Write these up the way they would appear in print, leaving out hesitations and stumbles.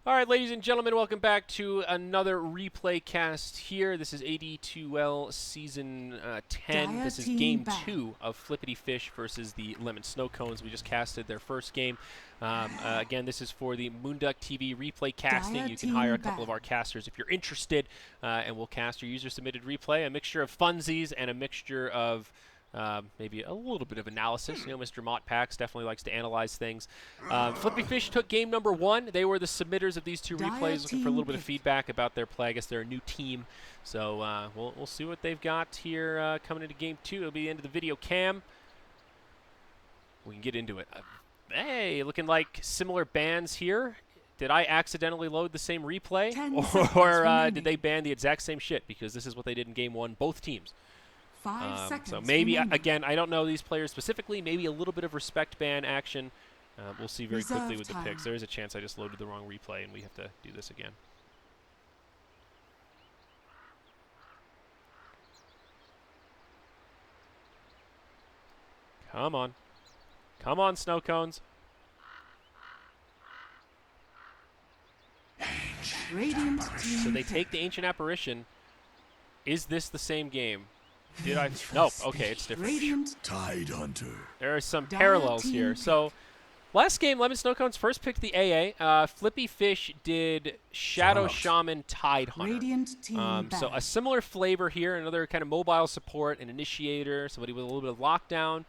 All right, ladies and gentlemen, welcome back to another replay cast here. This is AD2L Season 10. This is Game 2 of Flippity Fish versus the Lemon Snow Cones. We just casted their first game. Again, this is for the moonducktv replay casting. You can hire a couple of our casters if you're interested, and we'll cast your user-submitted replay, a mixture of funsies and a mixture of maybe a little bit of analysis. You know, Mr. Mottpax definitely likes to analyze things. Flippy Fish took game number 1. They were the submitters of these two replays, looking for a little bit of feedback about their play. I guess they're a new team, so we'll see what they've got here coming into game 2. It'll be the end of the video cam. We can get into it. Hey, looking like similar bans here. Did I accidentally load the same replay, or did they ban the exact same shit? Because this is what they did in game 1, both teams. 5 seconds so maybe, remaining. again, I don't know these players specifically. Maybe a little bit of respect ban action. We'll see very Reserve quickly with the time. picks. There is a chance I just loaded the wrong replay, and we have to do this again. Come on. Come on, snow cones. Radiant team So they take the Ancient Apparition. Is this the same game? Did I? No. Okay, it's different. Radiant Tide Hunter. There are some Dire parallels team here. pick. So, last game, Lemon Snow Cones first picked the AA. Flippy Fish did Shadow Shout out. Shaman Tide Hunter. Radiant team So back. a similar flavor here, another kind of mobile support, an initiator, somebody with a little bit of lockdown,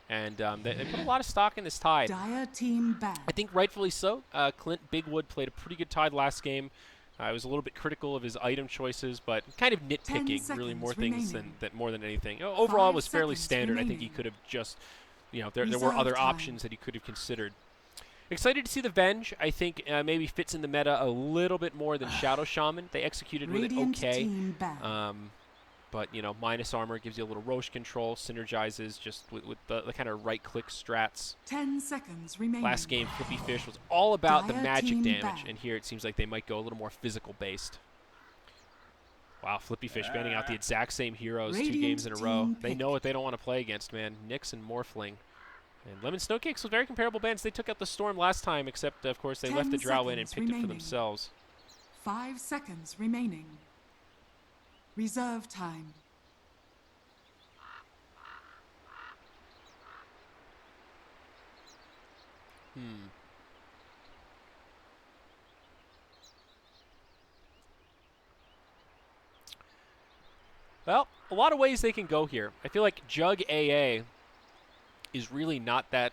and they put a lot of stock in this Tide. Dire team back. I think rightfully so. Clint Bigwood played a pretty good Tide last game. I was a little bit critical of his item choices, but kind of 10 nitpicking, really more seconds things remaining. than more than anything. Overall, it 5 was fairly seconds standard. I think he remaining. could have just, you know, there were Reserve other time. options that he could have considered. Excited to see the Venge. I think maybe fits in the meta a little bit more than Shadow Shaman. They executed with it Radiant okay. team back. But, you know, minus armor gives you a little Roche control, synergizes just with the kind of right-click strats. 10 seconds remaining. Last game, Flippy Fish was all about the Dire magic team damage, back. and here it seems like they might go a little more physical-based. Wow, Flippy Fish banning out the exact same heroes 2 Radiant games in a row. team They pick. know what they don't want to play against, man. Nyx and Morphling. And Lemon Snowcakes was very comparable bans. They took out the Storm last time, except, of course, they 10 left the Drow in and seconds picked it for remaining. themselves. 5 seconds remaining. Reserve time. Well, a lot of ways they can go here. I feel like Jug AA is really not that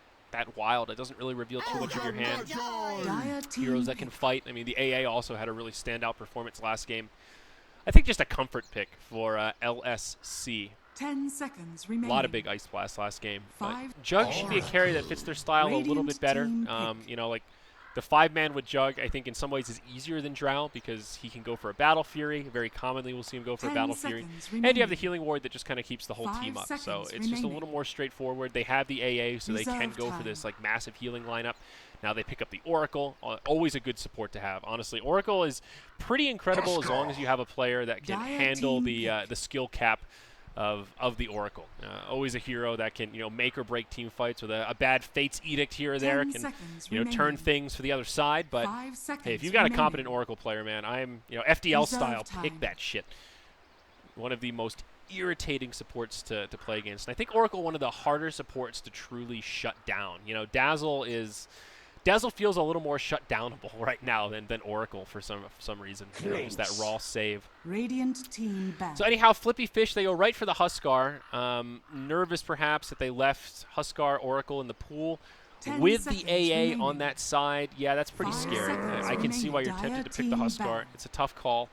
wild. It doesn't really reveal too much of your hand. Dire team Heroes that can pick. fight. I mean, the AA also had a really standout performance last game. I think just a comfort pick for LSC. 10 seconds A remaining. lot of big Ice Blast last game. But 5 Jug should be a carry that fits their style a little Radiant bit better. team pick. You know, like the 5-man with Jug, I think in some ways is easier than Drow because he can go for a Battle Fury. Very commonly we'll see him go for a 10 Battle Fury. seconds And you have the remaining. Healing Ward that just kind of keeps the whole 5 team up. So seconds it's just a remaining. little more straightforward. They have the AA, so they can Reserve go for time. this like massive healing lineup. Now they pick up the Oracle. Always a good support to have. Honestly, Oracle is pretty incredible as long as you have a player that can Dire handle team the skill cap of the Oracle. Always a hero that can, you know, make or break team fights with a bad Fate's Edict here or there. 10 Can, seconds you know, turn remaining. things for the other side. But 5 seconds hey, if you've got a remaining. competent Oracle player, man, I'm, you know, FDL Reserve style, time. pick that shit. One of the most irritating supports to play against. And I think Oracle, one of the harder supports to truly shut down. You know, Dazzle feels a little more shut downable right now than Oracle for some reason. You know, just that raw save. Radiant team back. So anyhow, Flippy Fish, they go right for the Huskar. Nervous perhaps that they left Huskar Oracle in the pool. 10 With the seconds AA remaining. on that side, yeah, that's pretty 5 scary. seconds I can see why you're remaining. tempted to pick the Dire Huskar. team It's a tough call.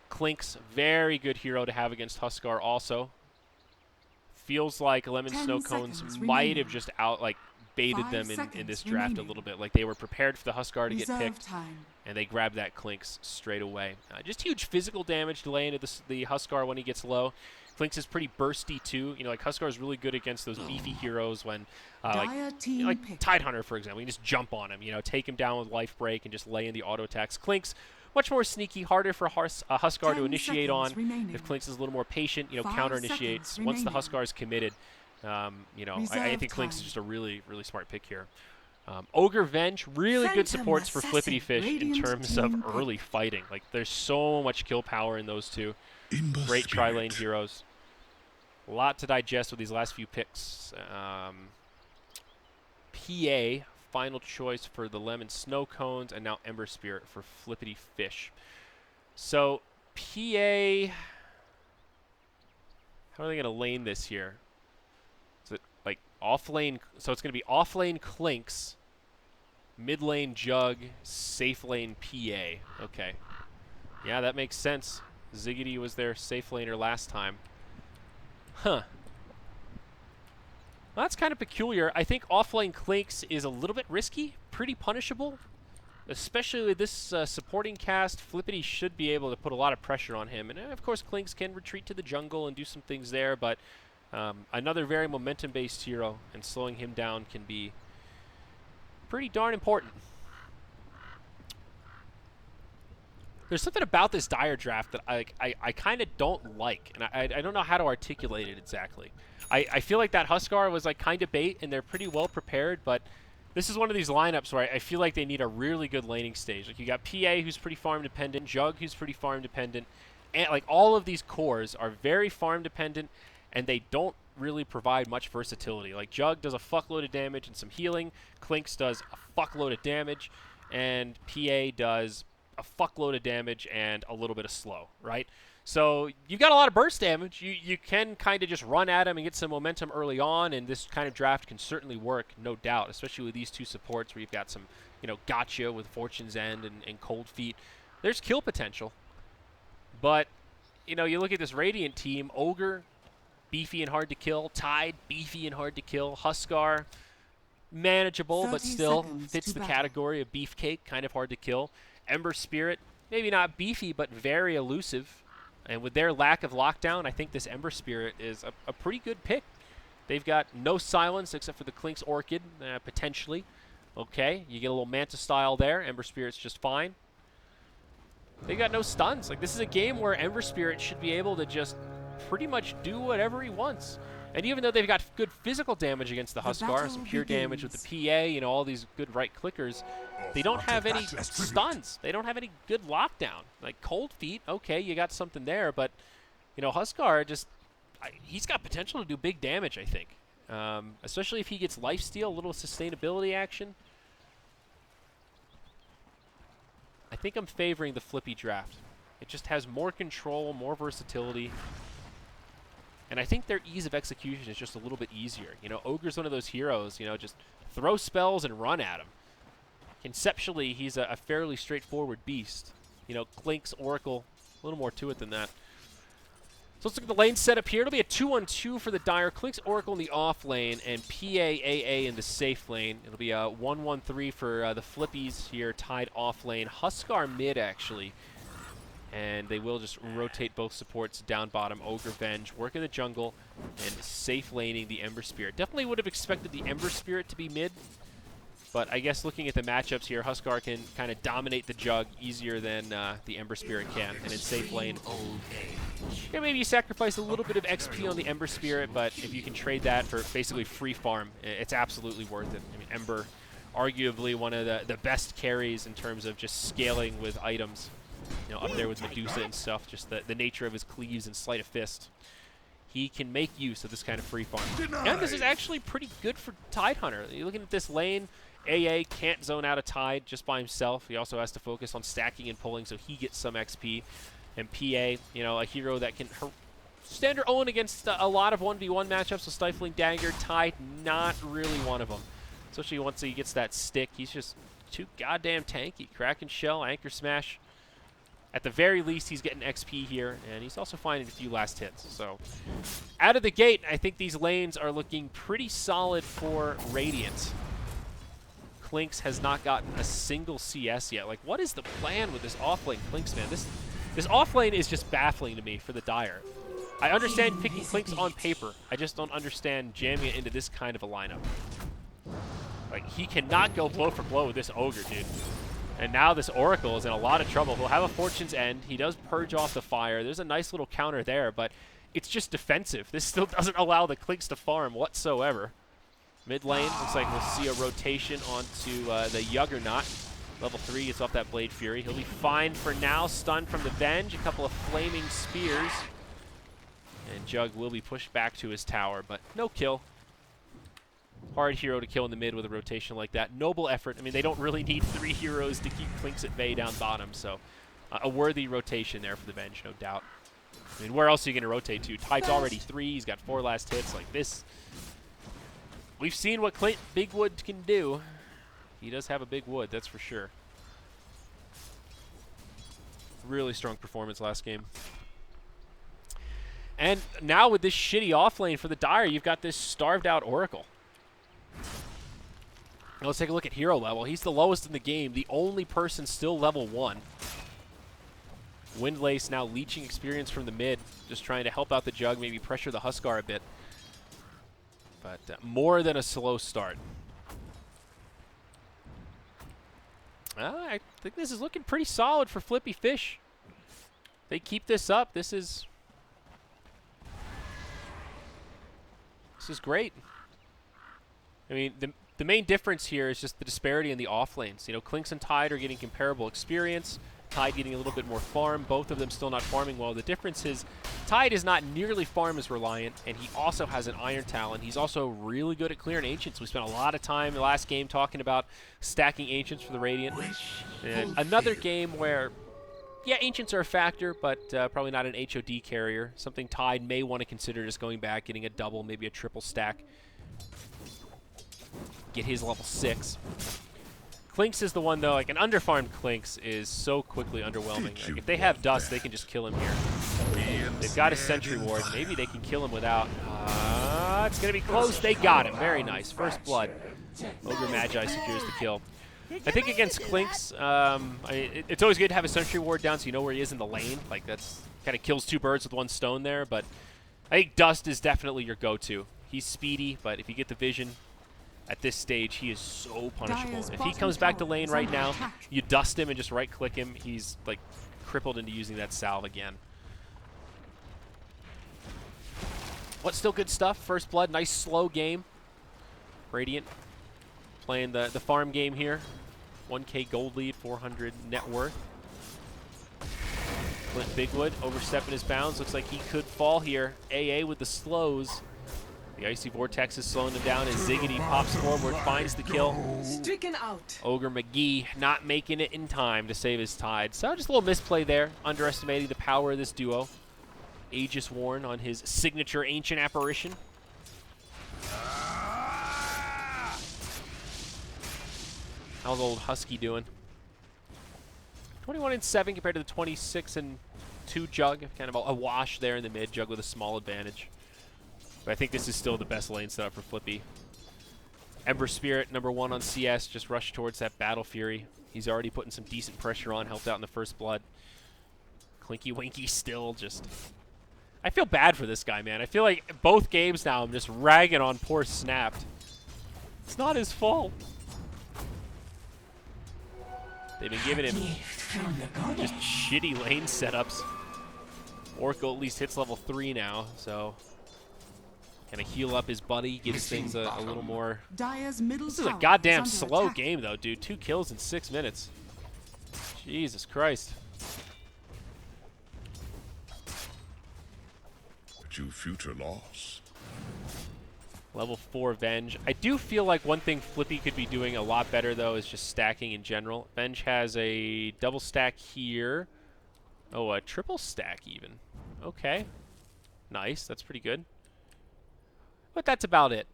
Clink's very good hero to have against Huskar also. Feels like Lemon 10 Snow Cones seconds might remaining. have just baited 5 them in seconds this draft a remaining. little bit. Like they were prepared for the Huskar to get Reserve picked. time. And they grab that Clinks straight away. Just huge physical damage delay into the Huskar when he gets low. Clinks is pretty bursty too. You know, like Huskar is really good against those beefy heroes when, Dire team like pick. Tide Hunter, for example. You can just jump on him, you know, take him down with Life Break and just lay in the auto attacks. Clinks, much more sneaky, harder for Huskar 10 to initiate on. seconds remaining. If Clinks is a little more patient, you know, 5 counter initiates. seconds Once the remaining. Huskar is committed, you know, I Reserve think Clinks is time. just a really, really smart pick here. Ogre Venge, really good Phantom supports for Assassin, Flippity Fish in Radiant terms Team of early fighting. Like, there's so much kill power in those two. Imba Great tri-lane Spirit. heroes. A lot to digest with these last few picks. PA, final choice for the Lemon Snow Cones, and now Ember Spirit for Flippity Fish. So, PA, how are they going to lane this here? Is it like off lane? So it's going to be off lane Clinks, mid lane Jug, safe lane PA. Okay. Yeah, that makes sense. Ziggity was their safe laner last time. Huh. Well, that's kind of peculiar. I think offlane Clinks is a little bit risky, pretty punishable. Especially with this supporting cast, Flippity should be able to put a lot of pressure on him. And of course, Clinks can retreat to the jungle and do some things there, but another very momentum-based hero, and slowing him down can be pretty darn important. There's something about this Dire draft that I kind of don't like, and I don't know how to articulate it exactly. I feel like that Huskar was like kind of bait, and they're pretty well prepared, but this is one of these lineups where I feel like they need a really good laning stage. Like, you got PA, who's pretty farm dependent, Jug, who's pretty farm dependent, and like all of these cores are very farm dependent, and they don't really provide much versatility. Like, Jug does a fuckload of damage and some healing, Clinks does a fuckload of damage, and PA does a fuckload of damage and a little bit of slow, right? So you've got a lot of burst damage. You can kind of just run at him and get some momentum early on, and this kind of draft can certainly work, no doubt, especially with these two supports where you've got some, gotcha with Fortune's End and Cold Feet. There's kill potential. But, you look at this Radiant team, Ogre, beefy and hard to kill, Tide, beefy and hard to kill, Huskar, manageable, but still fits the category of beefcake, kind of hard to kill. Ember Spirit, maybe not beefy, but very elusive. And with their lack of lockdown, I think this Ember Spirit is a pretty good pick. They've got no silence except for the Clinks Orchid, potentially. Okay, you get a little Manta style there. Ember Spirit's just fine. They got no stuns. Like, this is a game where Ember Spirit should be able to just pretty much do whatever he wants. And even though they've got good physical damage against the Huskar, some pure damage with the PA, all these good right clickers, they don't have any stuns. They don't have any good lockdown. Like, Cold Feet, okay, you got something there, but, Huskar just, he's got potential to do big damage, I think. Especially if he gets lifesteal, a little sustainability action. I think I'm favoring the Flippy draft. It just has more control, more versatility. And I think their ease of execution is just a little bit easier. Ogre's one of those heroes, just throw spells and run at him. Conceptually, he's a fairly straightforward beast. Clinks, Oracle, a little more to it than that. So let's look at the lane setup here. It'll be a 2-on-2 for the Dire. Clinks, Oracle in the off lane, and PAAA in the safe lane. It'll be a 1-1-3 for the Flippies here, Tide off lane. Huskar mid, actually. And they will just rotate both supports down bottom. Ogre Venge, work in the jungle, and safe laning the Ember Spirit. Definitely would have expected the Ember Spirit to be mid, but I guess looking at the matchups here, Huskar can kind of dominate the Jug easier than the Ember Spirit can. And in safe lane, maybe you sacrifice a little bit of XP on the Ember Spirit, but if you can trade that for basically free farm, it's absolutely worth it. I mean, Ember, arguably one of the best carries in terms of just scaling with items. Up there with Medusa and stuff, just the nature of his cleaves and sleight of fist. He can make use of this kind of free farm. And this is actually pretty good for Tidehunter. You're looking at this lane, AA can't zone out a Tide just by himself. He also has to focus on stacking and pulling, so he gets some XP. And PA, a hero that can stand her own against a lot of 1v1 matchups with Stifling Dagger. Tide, not really one of them. Especially once he gets that stick, he's just too goddamn tanky. Kraken Shell, Anchor Smash. At the very least, he's getting XP here, and he's also finding a few last hits. So, out of the gate, I think these lanes are looking pretty solid for Radiant. Clinks has not gotten a single CS yet. Like, what is the plan with this offlane Clinks, man? This offlane is just baffling to me for the Dire. I understand picking Clinks on paper. I just don't understand jamming it into this kind of a lineup. Like, he cannot go blow for blow with this Ogre, dude. And now this Oracle is in a lot of trouble. He'll have a Fortune's End. He does purge off the fire. There's a nice little counter there, but it's just defensive. This still doesn't allow the Clinks to farm whatsoever. Mid lane, looks like we'll see a rotation onto the Juggernaut. Level 3 gets off that Blade Fury. He'll be fine for now. Stunned from the Venge. A couple of flaming spears. And Jug will be pushed back to his tower, but no kill. Hard hero to kill in the mid with a rotation like that. Noble effort. I mean, they don't really need 3 heroes to keep Clinks at bay down bottom, so a worthy rotation there for the Venge, no doubt. I mean, where else are you going to rotate to? Tide's already 3. He's got 4 last hits like this. We've seen what Clint Bigwood can do. He does have a big wood, that's for sure. Really strong performance last game. And now with this shitty offlane for the Dire, you've got this starved out Oracle. Now let's take a look at hero level. He's the lowest in the game, the only person still level 1. Windlace now leeching experience from the mid, just trying to help out the Jug, maybe pressure the Huskar a bit. But more than a slow start. I think this is looking pretty solid for Flippy Fish. They keep this up. This is great. I mean, the main difference here is just the disparity in the off lanes. You know, Clinks and Tide are getting comparable experience. Tide getting a little bit more farm. Both of them still not farming well. The difference is Tide is not nearly farm as reliant, and he also has an Iron Talon. He's also really good at clearing Ancients. We spent a lot of time the last game talking about stacking Ancients for the Radiant. And another game where, yeah, Ancients are a factor, but probably not an HOD carrier. Something Tide may want to consider just going back, getting a double, maybe a triple stack. Get his level 6. Clinks is the one, though, like an underfarmed Clinks is so quickly underwhelming. Like, if they have Dust, they can just kill him here. They've got a Sentry Ward. Maybe they can kill him without. It's going to be close. They got him. Very nice. First blood. Ogre Magi secures the kill. I think against Clinks, it's always good to have a Sentry Ward down so you know where he is in the lane. Like, that's kind of kills 2 birds with 1 stone there. But I think Dust is definitely your go-to. He's speedy, but if you get the vision, at this stage, he is so punishable. If he comes back to lane right now, you dust him and just right-click him, he's like crippled into using that salve again. What's still good stuff? First blood, nice slow game. Radiant playing the farm game here. 1K gold lead, 400 net worth. Clint Bigwood overstepping his bounds. Looks like he could fall here. AA with the slows. The Icy Vortex is slowing them down as Ziggity pops forward, finds the kill. Stricken out. Ogre McGee not making it in time to save his Tide. So just a little misplay there, underestimating the power of this duo. Aegis Worn on his signature Ancient Apparition. How's old Husky doing? 21-7 compared to the 26-2 Jug. Kind of a wash there in the mid. Jug with a small advantage. But I think this is still the best lane setup for Flippy. Ember Spirit, number 1 on CS, just rushed towards that Battle Fury. He's already putting some decent pressure on, helped out in the first blood. Clinky Winky still just... I feel bad for this guy, man. I feel like both games now I'm just ragging on poor Snapped. It's not his fault. They've been giving him just shitty lane setups. Oracle at least hits level 3 now, so... Kind of heal up his buddy, gives things a little more... This is a goddamn slow game, though, dude. 2 kills in 6 minutes. Jesus Christ. To future loss. Level 4 Venge. I do feel like one thing Flippy could be doing a lot better, though, is just stacking in general. Venge has a double stack here. Oh, a triple stack, even. Okay. Nice. That's pretty good. But that's about it.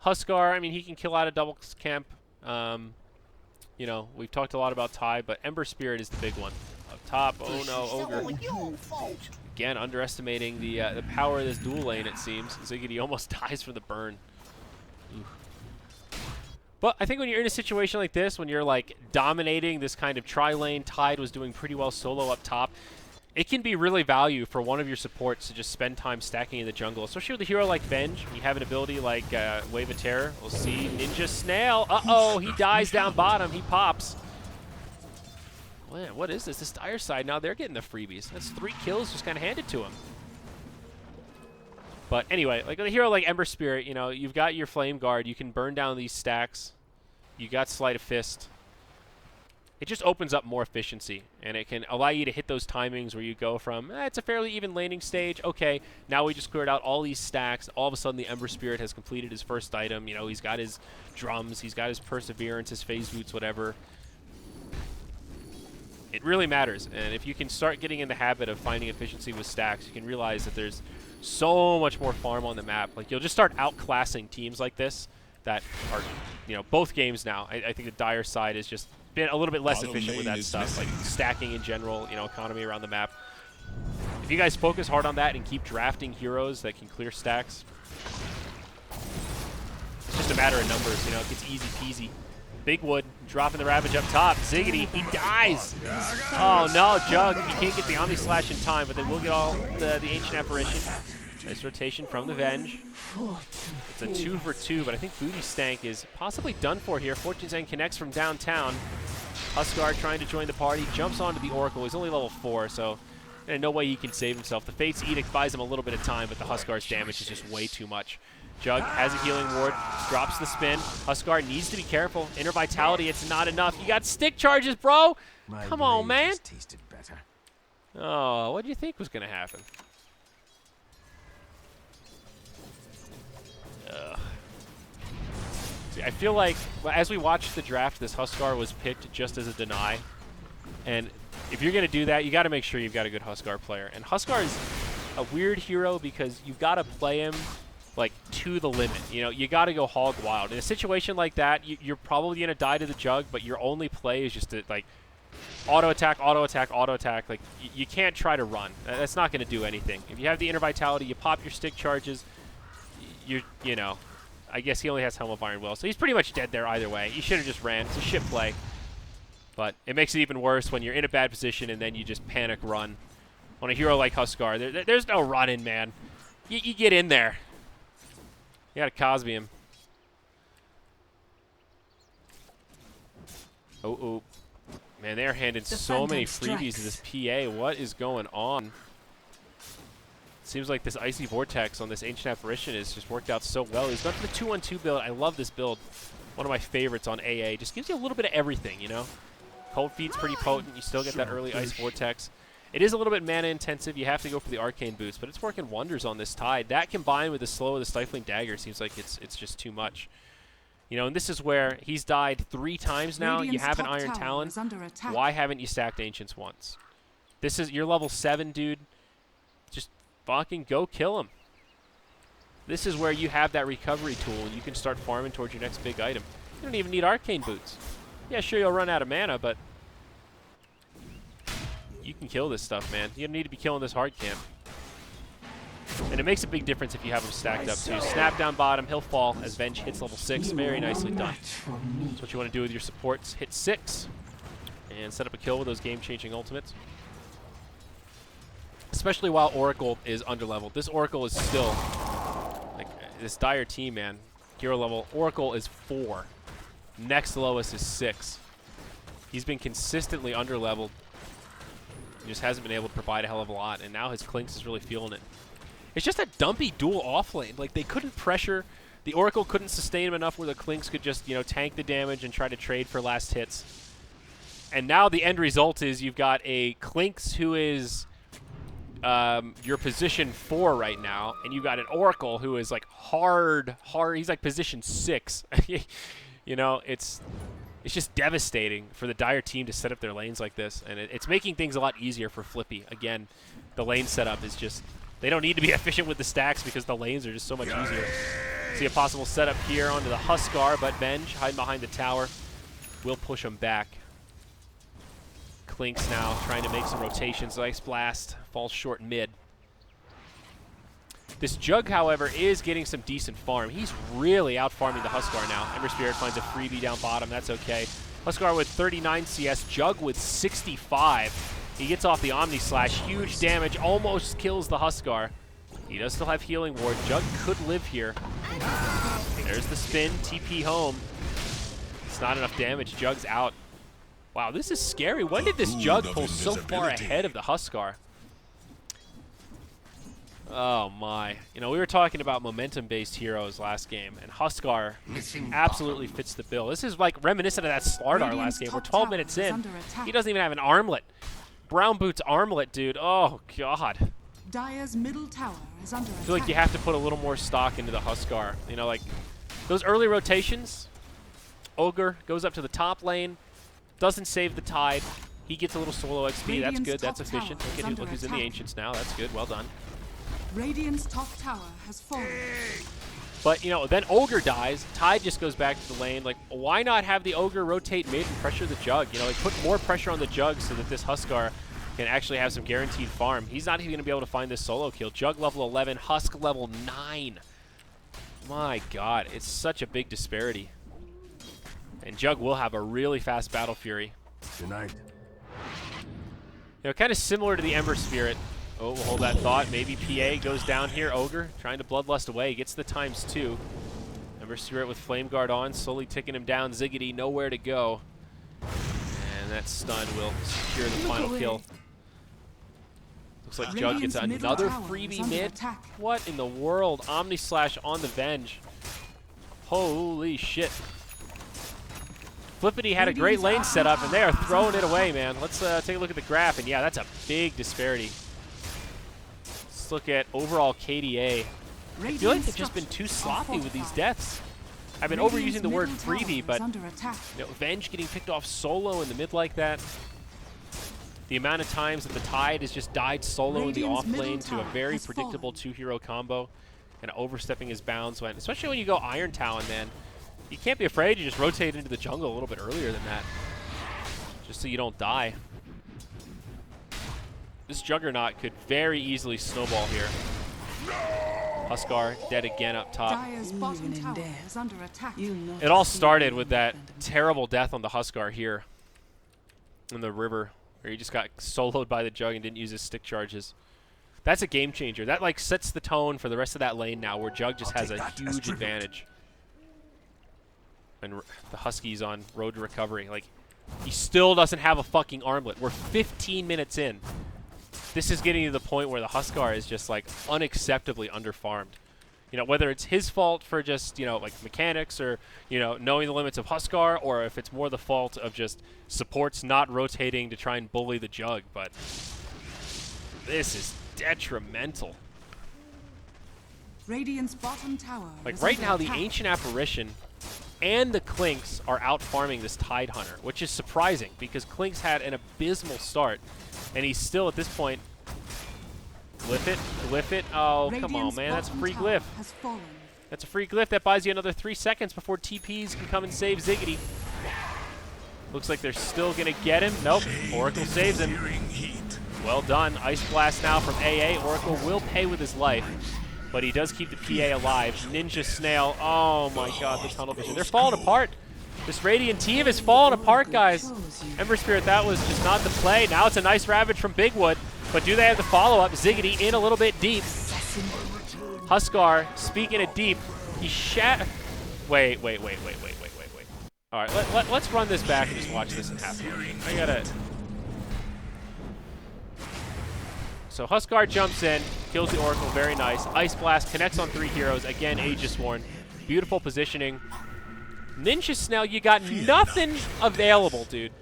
Huskar, I mean, he can kill out a double camp. You know, we've talked a lot about Ty, but Ember Spirit is the big one. Up top, oh no, Ogre. Again, underestimating the power of this dual lane, it seems. Ziggity almost dies from the burn. Oof. But I think when you're in a situation like this, when you're like dominating this kind of tri-lane, Tide was doing pretty well solo up top. It can be really value for one of your supports to just spend time stacking in the jungle, especially with a hero like Venge. You have an ability like Wave of Terror. We'll see Ninja Snail. Uh-oh, he dies down bottom. He pops. Man, what is this? This Dire side, now they're getting the freebies. That's 3 kills just kind of handed to him. But anyway, like a hero like Ember Spirit, you know, you've got your Flame Guard. You can burn down these stacks. You got Sleight of Fist. It just opens up more efficiency, and it can allow you to hit those timings where you go from, it's a fairly even laning stage. Okay, now we just cleared out all these stacks. All of a sudden, the Ember Spirit has completed his first item. You know, he's got his drums, he's got his Perseverance, his Phase Boots, whatever. It really matters, and if you can start getting in the habit of finding efficiency with stacks, you can realize that there's so much more farm on the map. Like, you'll just start outclassing teams like this that are, you know, both games now. I think the Dire side has just been a little bit less efficient with that stuff, like stacking in general, you know, economy around the map. If you guys focus hard on that and keep drafting heroes that can clear stacks, it's just a matter of numbers, you know, it gets easy peasy. Big Wood dropping the Ravage up top. Ziggity, he dies. Oh no, Jug, he can't get the Omni Slash in time, but then we'll get all the Ancient Apparition. Nice rotation from the Venge. It's a 2 for 2, but I think Booty Stank is possibly done for here. Fortune's End connects from downtown. Huskar trying to join the party, jumps onto the Oracle. He's only level 4, so no way he can save himself. The Fate's Edict buys him a little bit of time, but the Huskar's damage is just way too much. Jug has a healing ward, drops the spin. Huskar needs to be careful. Inner Vitality, it's not enough. You got stick charges, bro! Come on, man! Oh, what do you think was going to happen? See, I feel like, as we watched the draft, this Huskar was picked just as a deny. And if you're going to do that, you got to make sure you've got a good Huskar player. And Huskar is a weird hero because you've got to play him like to the limit. You know, you got to go hog wild. In a situation like that, you're probably going to die to the Jug, but your only play is just to, like, auto attack, auto attack, auto attack. Like, you can't try to run. That's not going to do anything. If you have the Inner Vitality, you pop your stick charges. You know, I guess he only has Helm of Iron Will, so he's pretty much dead there either way. You should have just ran. It's a shit play. But it makes it even worse when you're in a bad position and then you just panic run. On a hero like Huskar, there's no running, man. You get in there. You gotta Cosby him. Oh. Man, they're handing so many freebies to this PA. What is going on? Seems like this Icy Vortex on this Ancient Apparition has just worked out so well. He's gone for the 2-1-2 build. I love this build. One of my favorites on AA. Just gives you a little bit of everything, you know? Cold Feet's pretty potent. You still get that early Ice Vortex. It is a little bit mana intensive. You have to go for the Arcane Boots, but it's working wonders on this Tide. That combined with the slow of the Stifling Dagger seems like it's just too much. You know, and this is where he's died 3 times now. You have an Iron Talon. Why haven't you stacked Ancients once? This is, you're level 7, dude. Just fucking go kill him. This is where you have that recovery tool. You can start farming towards your next big item. You don't even need Arcane Boots. Yeah, sure, you'll run out of mana, but you can kill this stuff, man. You don't need to be killing this hard camp. And it makes a big difference if you have him stacked up, too. Snap down bottom, he'll fall as Venge hits level 6. Very nicely done. That's what you want to do with your supports. Hit 6 and set up a kill with those game-changing ultimates. Especially while Oracle is underleveled. This Oracle is still, like, this Dire team, man. Hero level. Oracle is 4. Next lowest is 6. He's been consistently underleveled. He just hasn't been able to provide a hell of a lot, and now his Clinks is really feeling it. It's just a dumpy dual offlane. Like, they couldn't pressure. The Oracle couldn't sustain him enough where the Clinks could just, you know, tank the damage and try to trade for last hits. And now the end result is you've got a Clinks who is your position 4 right now, and you got an Oracle who is like hard. He's like position 6. You know, it's just devastating for the Dire team to set up their lanes like this, and it's making things a lot easier for Flippy. Again, the lane setup is just, they don't need to be efficient with the stacks because the lanes are just so much easier. See a possible setup here onto the Huskar, but Venge hiding behind the tower will push him back. Clinks now trying to make some rotations. Ice Blast falls short mid. This Jug, however, is getting some decent farm. He's really out-farming the Huskar now. Ember Spirit finds a freebie down bottom. That's okay. Huskar with 39 CS. Jug with 65. He gets off the Omni Slash. Huge damage. Almost kills the Huskar. He does still have Healing Ward. Jug could live here. There's the spin. TP home. It's not enough damage. Jug's out. Wow, this is scary. When did this Jug pull so far ahead of the Huskar? Oh my. You know, we were talking about momentum-based heroes last game, and Huskar absolutely fits the bill. This is like reminiscent of that Slardar last game. We're 12 minutes in. He doesn't even have an armlet. Brown Boots armlet, dude. Oh, God. Dire's middle tower is under I feel like you have to put a little more stock into the Huskar. You know, like those early rotations, Ogre goes up to the top lane, doesn't save the Tide. He gets a little solo XP. That's good. That's efficient. Look who's in the Ancients now. That's good. Well done. Radiant's top tower has fallen. But, you know, then Ogre dies. Tide just goes back to the lane. Like, why not have the Ogre rotate mid and pressure the Jug? You know, like, put more pressure on the Jug so that this Huskar can actually have some guaranteed farm. He's not even going to be able to find this solo kill. Jug level 11, Husk level 9. My God, it's such a big disparity. And Jug will have a really fast Battle Fury. Good night. You know, kind of similar to the Ember Spirit. Oh, we'll hold that thought. Maybe PA goes down here. Ogre trying to Bloodlust away. Gets the ×2. Ember Spirit with Flame Guard on. Slowly ticking him down. Ziggity nowhere to go. And that stun will secure the final kill. Looks like Jug gets another freebie mid. What in the world? Omni Slash on the Venge. Holy shit. Flippity had a great lane setup, and they are throwing it away, man. Let's take a look at the graph, and yeah, that's a big disparity. Let's look at overall KDA. I feel like they've just been too sloppy with these deaths. I've been overusing the word freebie, but you know, Venge getting picked off solo in the mid like that. The amount of times that the Tide has just died solo in the off lane to a very predictable two-hero combo, and overstepping his bounds, especially when you go Iron Talon, man. You can't be afraid to just rotate into the jungle a little bit earlier than that, just so you don't die. This Juggernaut could very easily snowball here. Huskar dead again up top. It all started with that terrible death on the Huskar here in the river, where he just got soloed by the Jug and didn't use his stick charges. That's a game changer. That like sets the tone for the rest of that lane now, where Jug just has a huge advantage. And the Husky's on road to recovery. Like, he still doesn't have a fucking armlet. We're 15 minutes in. This is getting to the point where the Huskar is just like unacceptably underfarmed. You know, whether it's his fault for just, you know, like mechanics or, you know, knowing the limits of Huskar, or if it's more the fault of just supports not rotating to try and bully the Jug. But this is detrimental. Radiant's bottom tower. Like right now, the Ancient Apparition and the Clinks are out farming this Tide Hunter, which is surprising because Clinks had an abysmal start, and he's still at this point. Glyph it. Oh, come on, man. That's a free glyph. That's a free glyph that buys you another 3 seconds before TPs can come and save Ziggity. Looks like they're still going to get him. Nope. Oracle saves him. Well done. Ice Blast now from AA. Oracle will pay with his life, but he does keep the PA alive. Ninja Snail. Oh, my God. The tunnel vision. They're falling apart. This Radiant team is falling apart, guys. Ember Spirit, that was just not the play. Now it's a nice Ravage from Bigwood. But do they have the follow-up? Ziggity in a little bit deep. Huskar, speaking of deep, he Wait. All right, let's run this back and just watch this in half motion. I gotta... So Huskar jumps in, kills the Oracle, very nice. Ice Blast connects on 3 heroes. Again, Aegisworn. Beautiful positioning. Ninja Snail, you got nothing available, dude.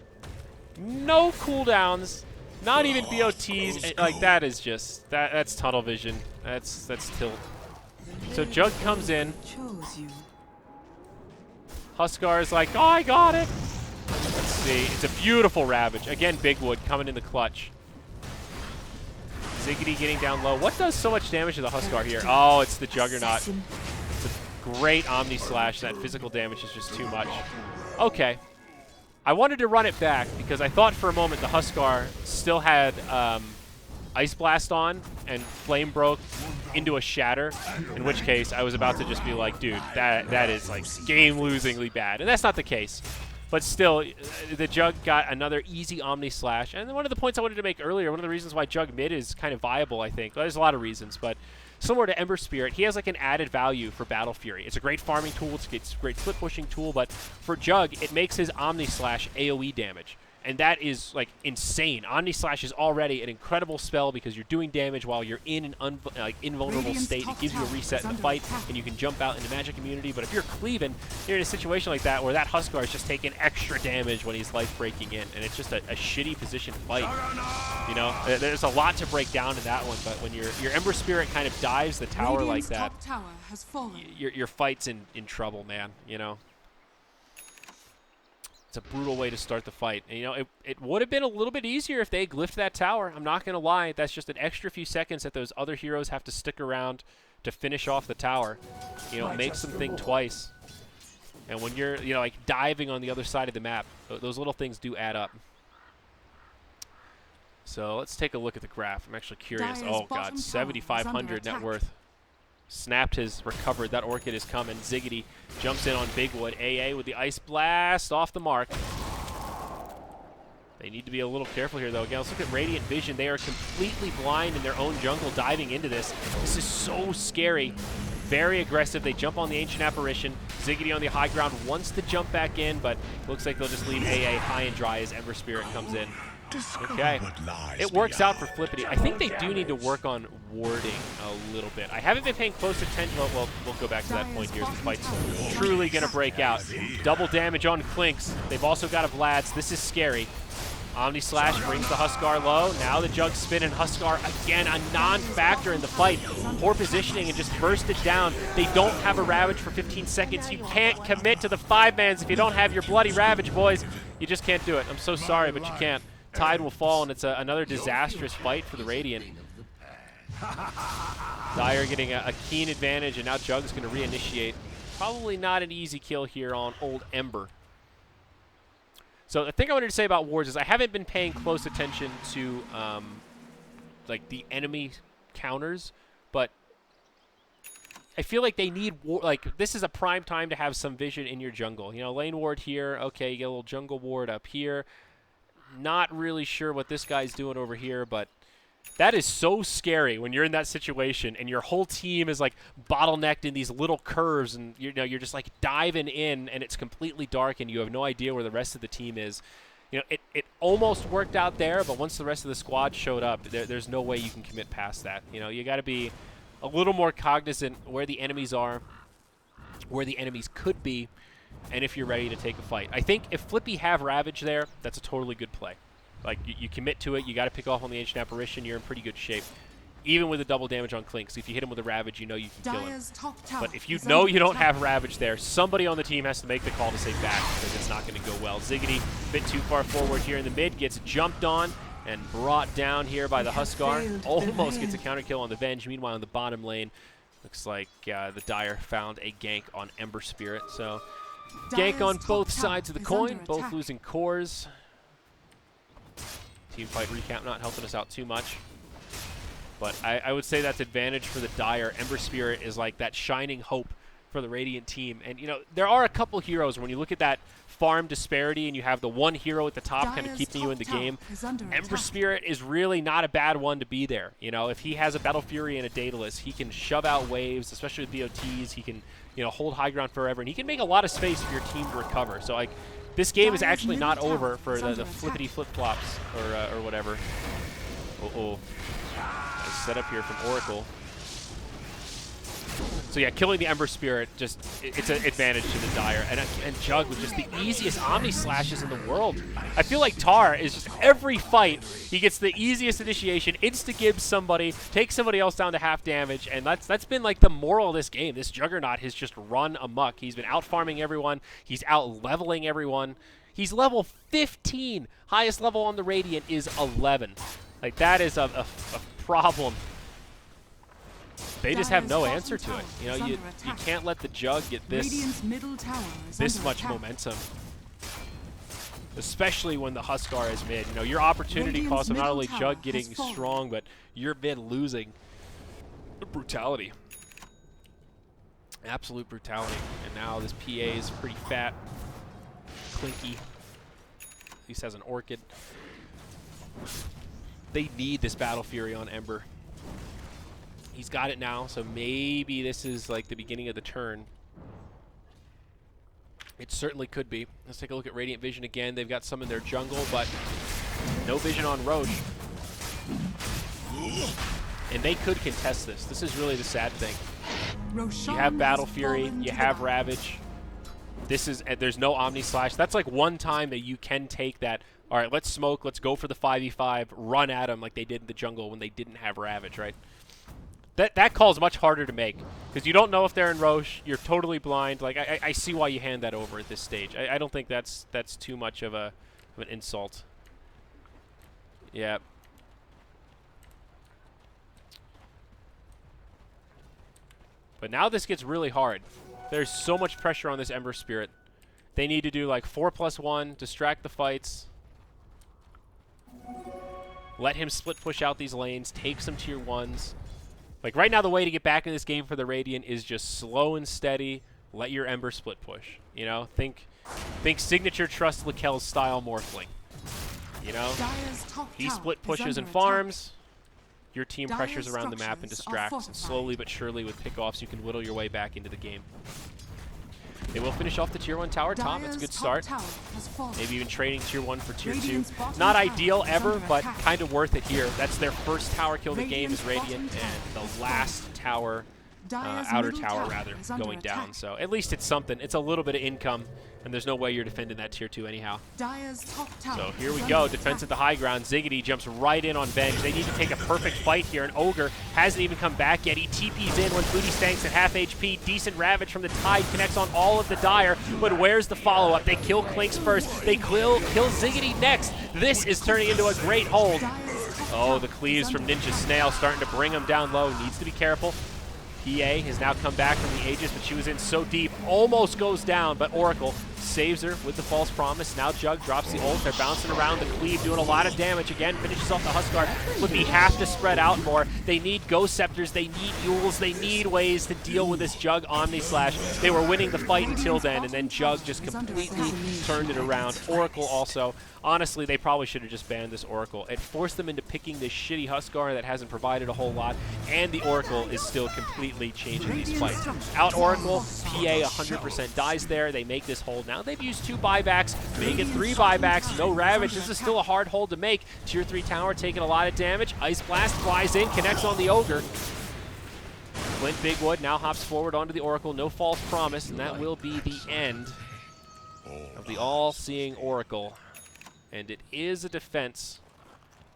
No cooldowns. Not even BOTs. Like, that is just... That's tunnel vision. That's tilt. So Jug comes in. Huskar is like, oh, I got it. Let's see. It's a beautiful Ravage. Again, Bigwood coming in the clutch. Ziggity getting down low. What does so much damage to the Huskar here? Oh, it's the Juggernaut. It's a great Omni Slash. That physical damage is just too much. Okay. I wanted to run it back because I thought for a moment the Huskar still had Ice Blast on and Flame broke into a Shatter, in which case I was about to just be like, dude, that is like game-losingly bad. And that's not the case. But still, the Jug got another easy Omni Slash. And one of the points I wanted to make earlier, one of the reasons why Jug mid is kind of viable, I think. Well, there's a lot of reasons, but similar to Ember Spirit, he has like an added value for Battle Fury. It's a great farming tool, it's a great split pushing tool, but for Jug, it makes his Omni Slash AoE damage. and that is like insane. Omni Slash is already an incredible spell because you're doing damage while you're in an invulnerable state. It gives you a reset in the fight, and you can jump out into magic immunity. But if you're cleaving, you're in a situation like that where that Huskar is just taking extra damage when he's life breaking in, and it's just a shitty position fight. You know, there's a lot to break down in that one, but when your Ember Spirit kind of dives the tower like that, top tower has fallen. your fight's in trouble, man. You know. It's a brutal way to start the fight. And, you know, it would have been a little bit easier if they glyphed that tower. I'm not going to lie. That's just an extra few seconds that those other heroes have to stick around to finish off the tower. You know, it makes them think twice. And when you're, you know, like diving on the other side of the map, those little things do add up. So let's take a look at the graph. I'm actually curious. Oh, God, 7,500 net worth. Snapped his recovered. That Orchid is coming. Ziggity jumps in on Bigwood. AA with the Ice Blast off the mark. They need to be a little careful here, though. Again, let's look at Radiant Vision. They are completely blind in their own jungle diving into this. This is so scary. Very aggressive. They jump on the Ancient Apparition. Ziggity on the high ground wants to jump back in, but looks like they'll just leave AA high and dry as Ember Spirit comes in. Okay, it works out for Flippity. I think they do need to work on warding a little bit. I haven't been paying close attention. Well, we'll go back to that point here. The fight's truly going to break out. Double damage on Clinks. They've also got a Vlad's. This is scary. Omni Slash brings the Huskar low. Now the Jug Spin and Huskar, again, a non-factor in the fight. Poor positioning and just burst it down. They don't have a Ravage for 15 seconds. You can't commit to the 5-mans if you don't have your bloody Ravage, boys. You just can't do it. I'm so sorry, but you can't. Tide will fall, and it's another disastrous fight for the Radiant. Dire getting a keen advantage, and now Jug's going to reinitiate. Probably not an easy kill here on old Ember. So the thing I wanted to say about wards is I haven't been paying close attention to like the enemy counters, but I feel like they need like this is a prime time to have some vision in your jungle. You know, lane ward here. Okay, you get a little jungle ward up here. Not really sure what this guy's doing over here, but that is so scary when you're in that situation and your whole team is like bottlenecked in these little curves, and you know you're just like diving in and it's completely dark and you have no idea where the rest of the team is. You know, it almost worked out there, but once the rest of the squad showed up, there's no way you can commit past that. You know, you got to be a little more cognizant where the enemies are, where the enemies could be, and if you're ready to take a fight. I think if Flippy have Ravage there, that's a totally good play. Like, you commit to it, you got to pick off on the Ancient Apparition, you're in pretty good shape. Even with the double damage on Clinks, if you hit him with a Ravage, you know you can kill him. But if you know you don't have Ravage there, somebody on the team has to make the call to say back, because it's not going to go well. Ziggity, a bit too far forward here in the mid, gets jumped on and brought down here by the Huskar. Almost gets a counter kill on the Venge. Meanwhile, in the bottom lane, looks like the Dire found a gank on Ember Spirit. So gank on both sides of the coin, both losing cores. Team fight recount not helping us out too much. But I would say that's advantage for the Dire. Ember Spirit is like that shining hope for the Radiant team. And, you know, there are a couple heroes when you look at that farm disparity and you have the one hero at the top kind of keeping you in the game. Ember Spirit is really not a bad one to be there. You know, if he has a Battle Fury and a Daedalus, he can shove out waves, especially with BOTs. He can, you know, hold high ground forever. And he can make a lot of space for your team to recover. So, like, this game is actually not over for the flippity flip-flops or whatever. Uh-oh. Nice setup here from Oracle. So yeah, killing the Ember Spirit, just it's an advantage to the Dire. And Jug with just the easiest Omni Slashes in the world. I feel like Tar is just every fight, he gets the easiest initiation, insta-gibs somebody, takes somebody else down to half damage, and that's been like the moral of this game. This Juggernaut has just run amok. He's been out-farming everyone. He's out-leveling everyone. He's level 15. Highest level on the Radiant is 11. Like, that is a problem. They just have no answer to it. You know, you can't let the Jug get this much momentum. Especially when the Huskar is mid. You know, your opportunity cost of not only Jug getting strong, but your mid losing. Brutality. Absolute brutality. And now this PA is pretty fat. Clinky. At least has an Orchid. They need this Battle Fury on Ember. He's got it now, so maybe this is like the beginning of the turn. It certainly could be. Let's take a look at Radiant Vision again. They've got some in their jungle, but no vision on Roche. And they could contest this. This is really the sad thing. Roshan You have Battle has Fury, fallen you to have the Ravage. This is there's no Omni Slash. That's like one time that you can take that. All right, let's smoke. Let's go for the 5v5. Run at them like they did in the jungle when they didn't have Ravage, right? That call is much harder to make because you don't know if they're in Roche. You're totally blind. Like I see why you hand that over at this stage. I don't think that's too much of an insult. Yeah. But now this gets really hard. There's so much pressure on this Ember Spirit. They need to do like 4+1, distract the fights. Let him split push out these lanes, take some tier 1s. Like right now the way to get back in this game for the Radiant is just slow and steady. Let your Ember split push. You know, think signature Trust Lakel's style Morphling. You know, he split pushes and farms. Your team pressures around the map and distracts, and slowly but surely with pickoffs you can whittle your way back into the game. They will finish off the tier 1 tower top. That's a good start. Maybe even trading tier 1 for tier 2. Not ideal ever, but kind of worth it here. That's their first tower kill of the game is Radiant, and the last tower, outer tower rather, going down. So at least it's something. It's a little bit of income, and there's no way you're defending that tier 2 anyhow. So here we go. Defense at the high ground. Zyori jumps right in on Venge. They need to take a perfect fight here, and Ogre hasn't even come back yet. He TP's in when Booty Stanks at half HP. Decent Ravage from the Tide connects on all of the Dire, but where's the follow-up? They kill Clinks first. They kill Zyori next. This is turning into a great hold. Oh, the cleaves from Ninja Snail starting to bring him down low. Needs to be careful. PA has now come back from the Aegis, but she was in so deep. Almost goes down, but Oracle saves her with the false promise. Now Jug drops the ult. They're bouncing around. The cleave doing a lot of damage. Again, finishes off the Huskar. Flippy have to spread out more. They need Ghost Scepters. They need Yules. They need ways to deal with this Jug Omni Slash. They were winning the fight until then, and then Jug just completely turned it around. Oracle also. Honestly, they probably should have just banned this Oracle. It forced them into picking this shitty Huskar that hasn't provided a whole lot, and the Oracle is still completely changing these fights. Out Oracle, PA 100% dies there. They make this hold. Now they've used 2 buybacks, make it 3 buybacks. No Ravage. This is still a hard hold to make. Tier 3 tower taking a lot of damage. Ice Blast flies in, connects on the Ogre. Clint Bigwood now hops forward onto the Oracle. No false promise, and that will be the end of the all-seeing Oracle. And it is a defense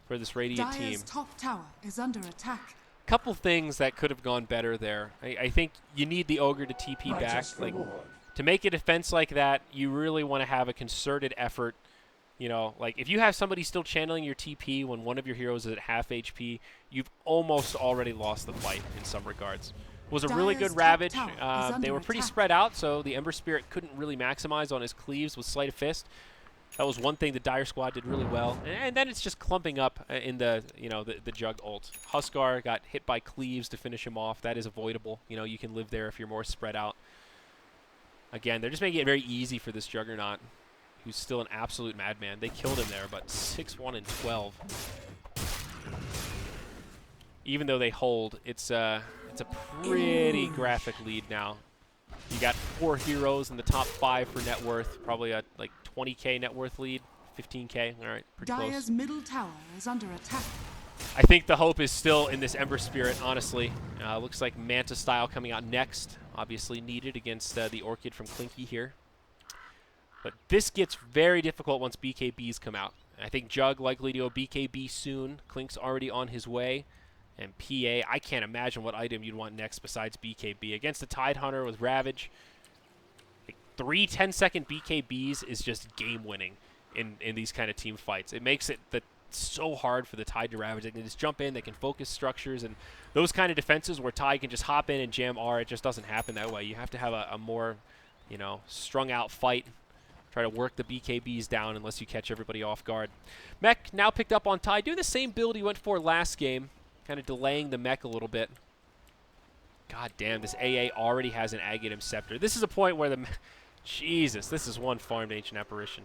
for this Radiant team. Top tower is under attack. Couple things that could have gone better there. I think you need the Ogre to TP back. Like, to make a defense like that, you really want to have a concerted effort. You know, like if you have somebody still channeling your TP when one of your heroes is at half HP, you've almost already lost the fight in some regards. It was a really good Ravage. They were pretty spread out, so the Ember Spirit couldn't really maximize on his cleaves with Sleight of Fist. That was one thing the Dire squad did really well. And then it's just clumping up in the, the Jug ult. Huskar got hit by cleaves to finish him off. That is avoidable. You know, you can live there if you're more spread out. Again, they're just making it very easy for this Juggernaut, who's still an absolute madman. They killed him there, but 6-1 and 12. Even though they hold, it's a pretty graphic lead now. You got 4 heroes in the top 5 for net worth, probably a like 20k net worth lead, 15k. All right, pretty close. Dire's middle tower is under attack. I think the hope is still in this Ember Spirit, honestly. Looks like Manta style coming out next. Obviously needed against the Orchid from Clinky here. But this gets very difficult once BKBs come out. I think Jug likely to go BKB soon. Clink's already on his way. And PA, I can't imagine what item you'd want next besides BKB. Against the Tide Hunter with Ravage, like 3 10-second BKBs is just game-winning in these kind of team fights. It makes it so hard for the Tide to Ravage. They can just jump in, they can focus structures, and those kind of defenses where Tide can just hop in and jam R, it just doesn't happen that way. You have to have a more, strung-out fight. Try to work the BKBs down unless you catch everybody off guard. Mech now picked up on Tide, doing the same build he went for last game. Kind of delaying the mech a little bit. God damn, this AA already has an Aghanim Scepter. This is a point where Jesus, this is one farmed Ancient Apparition.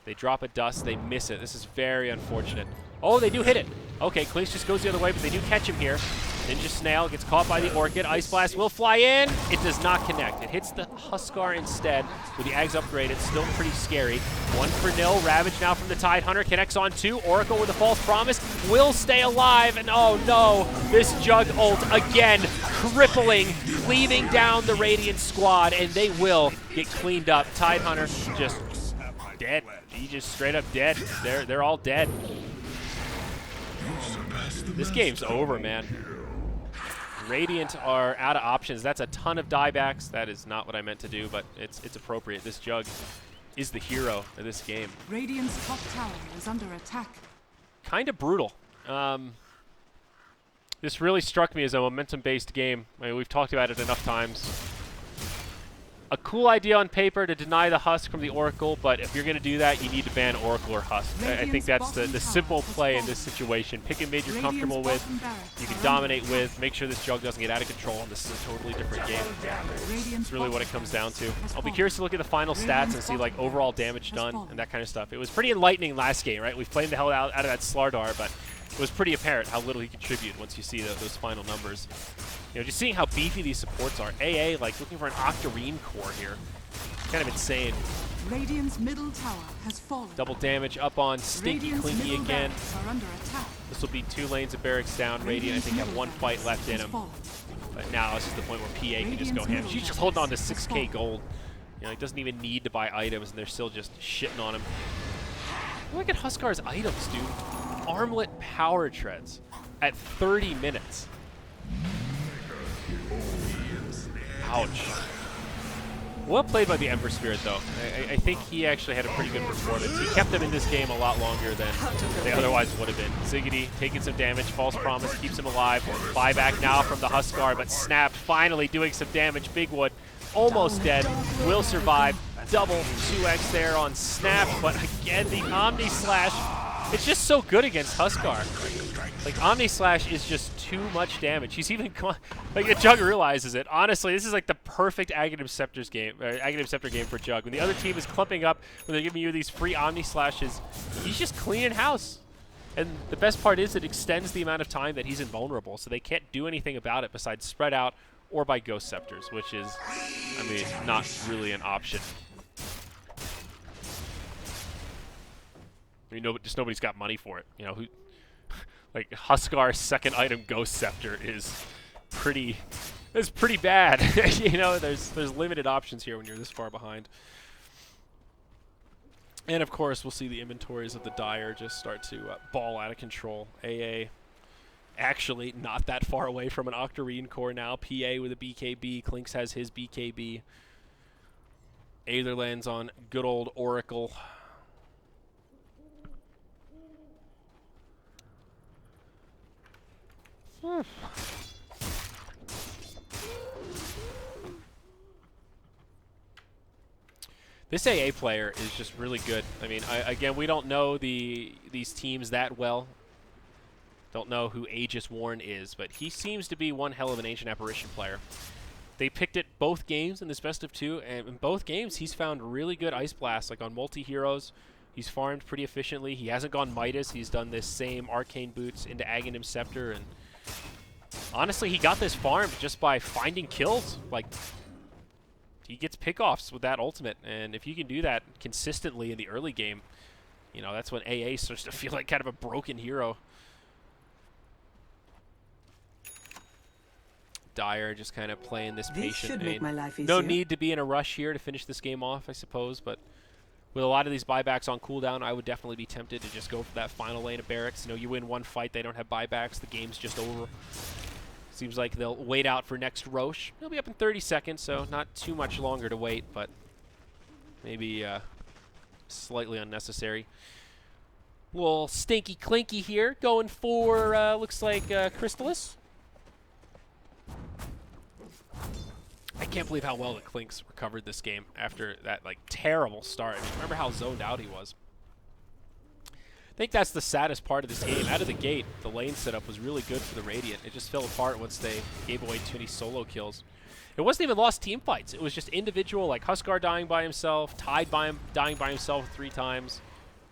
They drop a dust, they miss it. This is very unfortunate. Oh, they do hit it. Okay, Clinks just goes the other way, but they do catch him here. Ninja Snail gets caught by the Orchid. Ice Blast will fly in. It does not connect. It hits the Huskar instead. With the Ags upgraded, still pretty scary. 1-0. Ravage now from the Tidehunter. Connects on 2. Oracle with a false promise. Will stay alive. And oh no, this Jug ult again, crippling, cleaving down the Radiant squad. And they will get cleaned up. Tidehunter just dead. He just straight up dead. They're all dead. This game's over, man. Radiant are out of options. That's a ton of diebacks. That is not what I meant to do, but it's appropriate. This Jug is the hero of this game. Radiant's top tower is under attack. Kind of brutal. This really struck me as a momentum-based game. I mean, we've talked about it enough times. A cool idea on paper to deny the Husk from the Oracle, but if you're going to do that, you need to ban Oracle or Husk. I think that's the simple play in this situation. Pick a mid you're comfortable with, you can dominate with, make sure this Jug doesn't get out of control, and this is a totally different game. That's really what it comes down to. I'll be curious to look at the final stats and see like overall damage done and that kind of stuff. It was pretty enlightening last game, right? We flamed the hell out of that Slardar, but it was pretty apparent how little he contributed once you see those final numbers. You know, just seeing how beefy these supports are. AA, like, looking for an Octarine core here. Kind of insane. Radiant's middle tower has fallen. Double damage up on Stinky Clinky again. Are under attack. This will be 2 lanes of barracks down. Radiant, I think, have 1 fight left in him. But now this is the point where PA can just go ham. She's just holding on to 6k gold. You know, he doesn't even need to buy items, and they're still just shitting on him. Look at Huskar's items, dude. Armlet power treads at 30 minutes. Ouch. Well played by the Ember Spirit, though. I think he actually had a pretty good performance. He kept them in this game a lot longer than they otherwise would have been. Ziggity taking some damage. False Promise keeps him alive. Buyback now from the Huskar, but snapped. Finally doing some damage. Bigwood almost dead. Will survive. Double 2x there on Snap, but again, the Omni Slash. It's just so good against Huskar. Like, Omni Slash is just too much damage. He's even, like, the Jug realizes it. Honestly, this is like the perfect Aghanim Scepter's game, Aghanim Scepter game for Jug. When the other team is clumping up, when they're giving you these free Omni Slashes, he's just cleaning house. And the best part is it extends the amount of time that he's invulnerable, so they can't do anything about it besides spread out or by Ghost Scepters, which is, I mean, not really an option. I mean, just nobody's got money for it. You know, who, like, Huskar's second item, Ghost Scepter, is pretty bad. You know, there's limited options here when you're this far behind. And of course, we'll see the inventories of the Dire just start to ball out of control. AA actually not that far away from an Octarine core now. PA with a BKB. Clinks has his BKB. Aether lands on good old Oracle. This AA player is just really good. I mean, again, we don't know these teams that well. Don't know who Aegis Warren is, but he seems to be one hell of an Ancient Apparition player. They picked it both games in this best of 2, and in both games he's found really good Ice Blasts. Like on multi-heroes, he's farmed pretty efficiently. He hasn't gone Midas. He's done this same Arcane Boots into Aghanim Scepter, and honestly, he got this farmed just by finding kills. Like, he gets pickoffs with that ultimate, and if you can do that consistently in the early game, you know, that's when AA starts to feel like kind of a broken hero. Dire just kind of playing this patient. Make my life no easier. need to be in a rush here to finish this game off, I suppose, but with a lot of these buybacks on cooldown, I would definitely be tempted to just go for that final lane of barracks. You know, you win one fight, they don't have buybacks, the game's just over. Seems like they'll wait out for next Roche. He'll be up in 30 seconds, so not too much longer to wait, but maybe slightly unnecessary. Little Stinky Clinky here, going for, looks like Crystallis. I can't believe how well the Clinks recovered this game after that, like, terrible start. I mean, remember how zoned out he was. I think that's the saddest part of this game. Out of the gate, the lane setup was really good for the Radiant. It just fell apart once they gave away too many solo kills. It wasn't even lost team fights. It was just individual, like Huskar dying by himself, Tide dying by himself 3 times,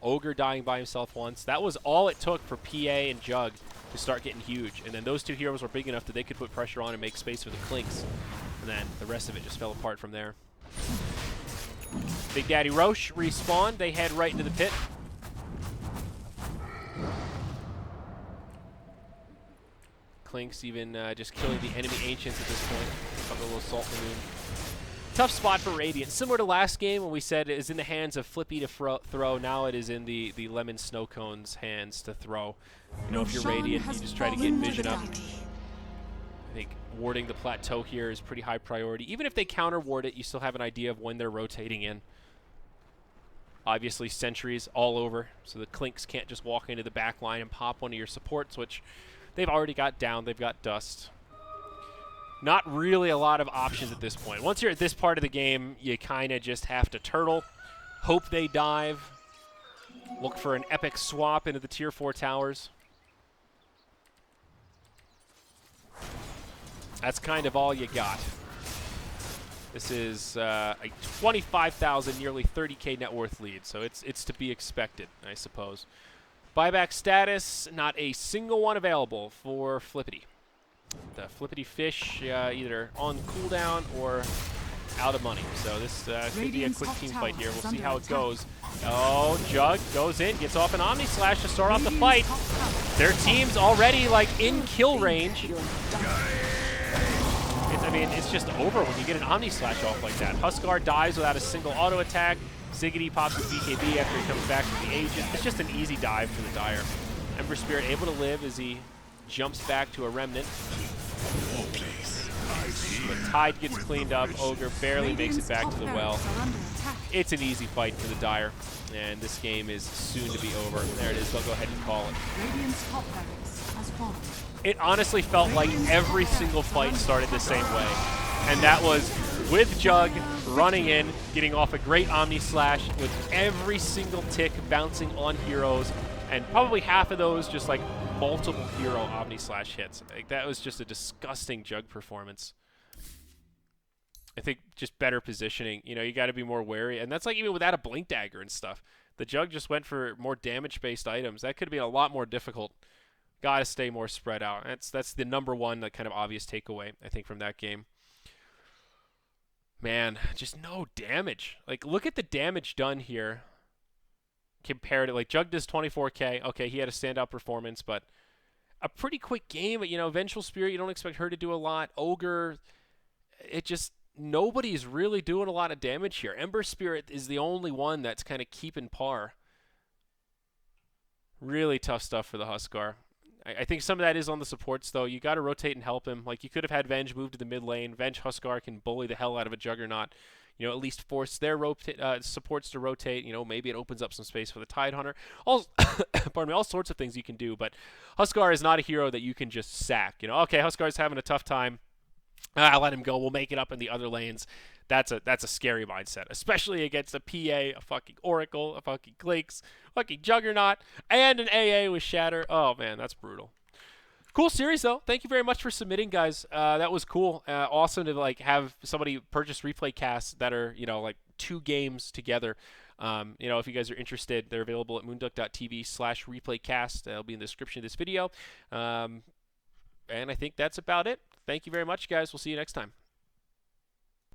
Ogre dying by himself once. That was all it took for PA and Jug to start getting huge. And then those two heroes were big enough that they could put pressure on and make space for the Clinks. And then the rest of it just fell apart from there. Big Daddy Roche respawned. They head right into the pit. Clinks even just killing the enemy Ancients at this point. Of a little Salt in the Moon. Tough spot for Radiant. Similar to last game when we said it is in the hands of Flippy to throw. Now it is in the Lemon Snow Cone's hands to throw. You know, if you're Radiant, you just try to get vision up. I think warding the plateau here is pretty high priority. Even if they counter ward it, you still have an idea of when they're rotating in. Obviously, sentries all over, so the Clinks can't just walk into the back line and pop one of your supports, which they've already got down. They've got Dust. Not really a lot of options at this point. Once you're at this part of the game, you kind of just have to turtle, hope they dive, look for an epic swap into the tier 4 towers. That's kind of all you got. This is a 25,000, nearly 30K net worth lead, so it's to be expected, I suppose. Buyback status, not a single one available for Flippity. The Flippity Fish either on cooldown or out of money. So this could be a quick team fight here. We'll see how it goes. Oh, Jug goes in, gets off an Omni Slash to start off the fight. Their team's already like in kill range. I mean, it's just over when you get an Omni Slash off like that. Huskar dies without a single auto attack. Ziggity pops his BKB after he comes back from the Agent. It's just an easy dive for the Dire. Ember Spirit able to live as he jumps back to a Remnant. The Tide gets cleaned up. Ogre barely makes it back to the well. It's an easy fight for the Dire, and this game is soon to be over. There it is. They'll go ahead and call it. It honestly felt like every single fight started the same way, and that was with Jug running in, getting off a great Omni Slash with every single tick bouncing on heroes, and probably half of those just like multiple hero Omni Slash hits. Like, that was just a disgusting Jug performance. I think just better positioning. You know, you got to be more wary, and that's like even without a Blink Dagger and stuff. The Jug just went for more damage-based items. That could have been a lot more difficult. Got to stay more spread out. That's the number one, like, kind of obvious takeaway, I think, from that game. Man, just no damage. Like, look at the damage done here compared to, like, Jug does 24K. Okay, he had a standout performance, but a pretty quick game. You know, Vengeful Spirit, you don't expect her to do a lot. Ogre, it just, nobody's really doing a lot of damage here. Ember Spirit is the only one that's kind of keeping par. Really tough stuff for the Huskar. I think some of that is on the supports, though. You got to rotate and help him. Like, you could have had Venge move to the mid lane. Venge Huskar can bully the hell out of a Juggernaut. You know, at least force their supports to rotate. You know, maybe it opens up some space for the Tide Hunter. All, pardon me, all sorts of things you can do. But Huskar is not a hero that you can just sack. You know, okay, Huskar's having a tough time. I'll let him go. We'll make it up in the other lanes. That's a scary mindset, especially against a PA, a fucking Oracle, a fucking Clinks, fucking Juggernaut, and an AA with Shatter. Oh, man, that's brutal. Cool series, though. Thank you very much for submitting, guys. That was cool. Awesome to, like, have somebody purchase replay casts that are, you know, like 2 games together. You know, if you guys are interested, they're available at moonducktv/replaycast. It'll be in the description of this video. And I think that's about it. Thank you very much, guys. We'll see you next time.